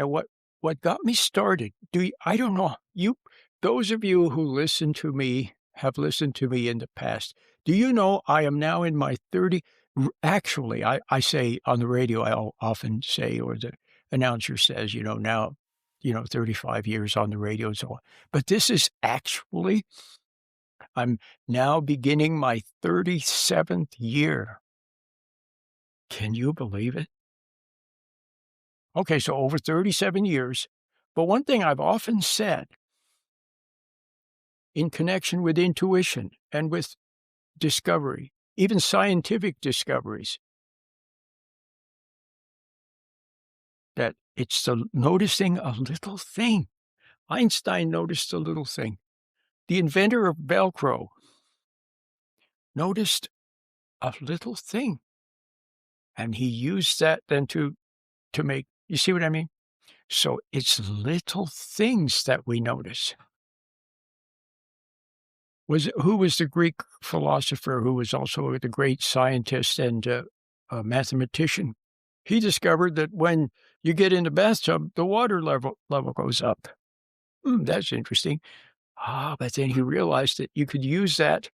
And what got me started, I don't know, those of you who listen to me have listened to me in the past. Do you know I am now in my 30 actually, I say on the radio, I'll often say, or the announcer says, now, 35 years on the radio and so on. But this is actually I'm now beginning my 37th year. Can you believe it? Okay, so over 37 years. But one thing I've often said in connection with intuition and with discovery, even scientific discoveries, that it's the noticing a little thing. Einstein noticed a little thing. The inventor of Velcro noticed a little thing. And he used that then to make, you see what I mean? So it's little things that we notice. Who was the Greek philosopher who was also the great scientist and a mathematician? He discovered that when you get in the bathtub, the water level goes up. That's interesting. But then he realized that you could use that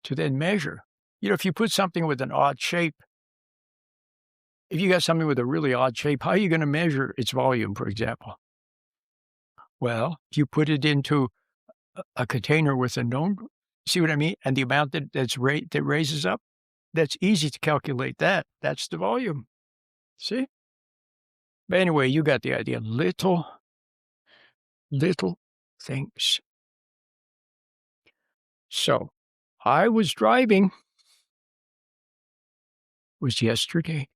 to then measure. If you put something with an odd shape, if you got something with a really odd shape, how are you going to measure its volume, for example? Well, if you put it into a container with a known, see what I mean? And the amount that raises up, that's easy to calculate that. That's the volume. See? But anyway, you got the idea. Little things. So, I was driving. It was yesterday.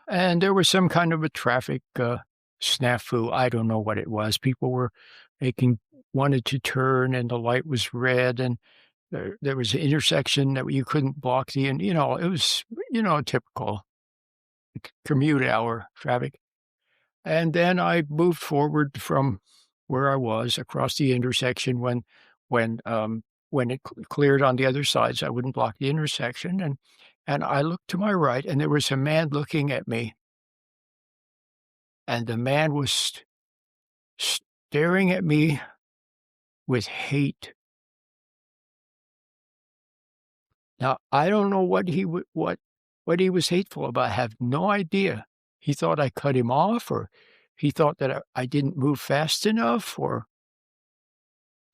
And there was some kind of a traffic snafu. I don't know what it was. People were wanted to turn, and the light was red, and there was an intersection that you couldn't block it was, typical commute hour traffic. And then I moved forward from where I was across the intersection when it cleared on the other side, so I wouldn't block the intersection. And I looked to my right, and there was a man looking at me. And the man was staring at me with hate. Now, I don't know what he was hateful about. I have no idea. He thought I cut him off, or he thought that I didn't move fast enough, or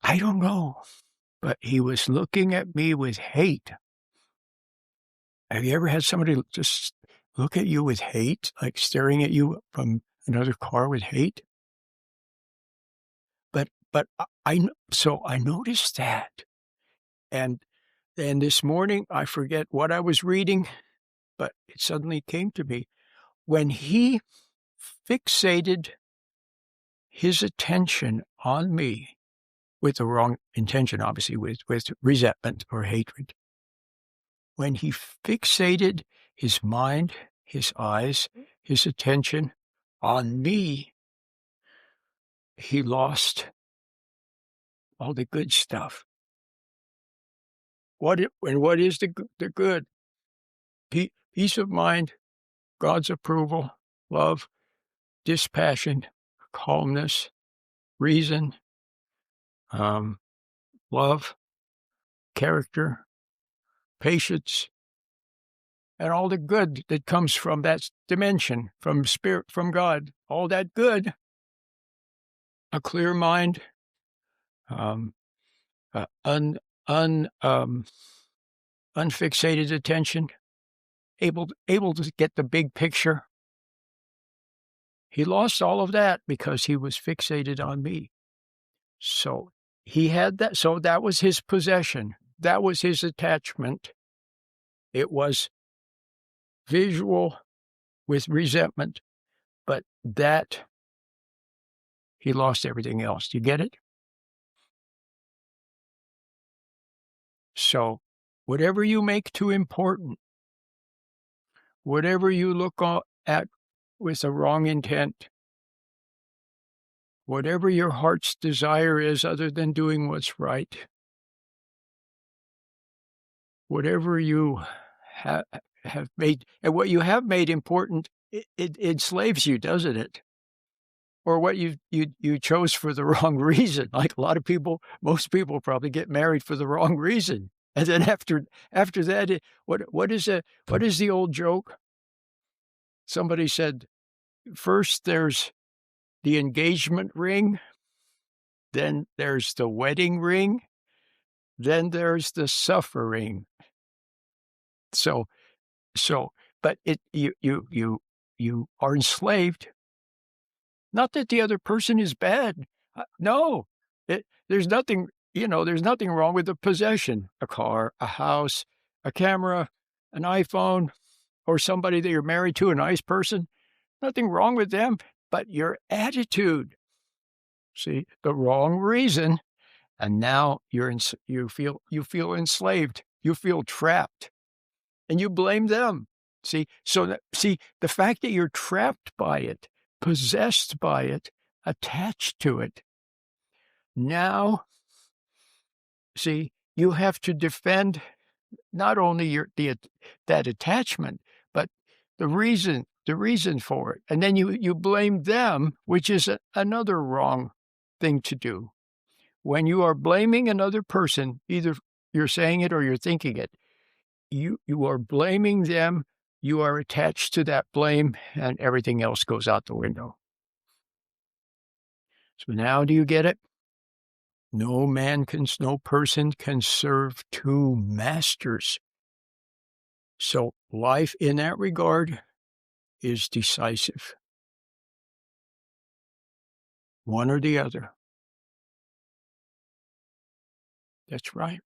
I don't know. But he was looking at me with hate. Have you ever had somebody just look at you with hate, like staring at you from another car with hate? But I noticed that. And then this morning, I forget what I was reading, but it suddenly came to me. When he fixated his attention on me with the wrong intention, obviously, with resentment or hatred, when he fixated his mind, his eyes, his attention on me, he lost all the good stuff. What is the good? Peace of mind, God's approval, love, dispassion, calmness, reason, love, character, patience, and all the good that comes from that dimension, from spirit, from God, all that good, a clear mind, unfixated attention, able to get the big picture. He lost all of that because he was fixated on me. So he had that. So that was his possession. That was his attachment. It was visual with resentment, but that he lost everything else. Do you get it? So whatever you make too important, whatever you look at with a wrong intent, whatever your heart's desire is other than doing what's right, whatever you have made, and what you have made important it enslaves you, doesn't it? Or what you chose for the wrong reason. Like a lot of people, most people probably get married for the wrong reason. And then after that, what is the old joke? Somebody said, first there's the engagement ring, then there's the wedding ring, then there's the suffering. So so but you are enslaved. Not that the other person is bad. No, there's nothing, there's nothing wrong with a possession, a car, a house, a camera, an iPhone, or somebody that you're married to, a nice person. Nothing wrong with them, but your attitude. See, the wrong reason, and now you feel enslaved. You feel trapped, and you blame them. See, the fact that you're trapped by it, possessed by it, attached to it. Now, see, you have to defend not only that attachment, but the reason for it. And then you blame them, which is another wrong thing to do. When you are blaming another person, either you're saying it or you're thinking it, you are blaming them, you are attached to that blame, and everything else goes out the window. So now do you get it? No person can serve two masters. So life in that regard is decisive. One or the other. That's right.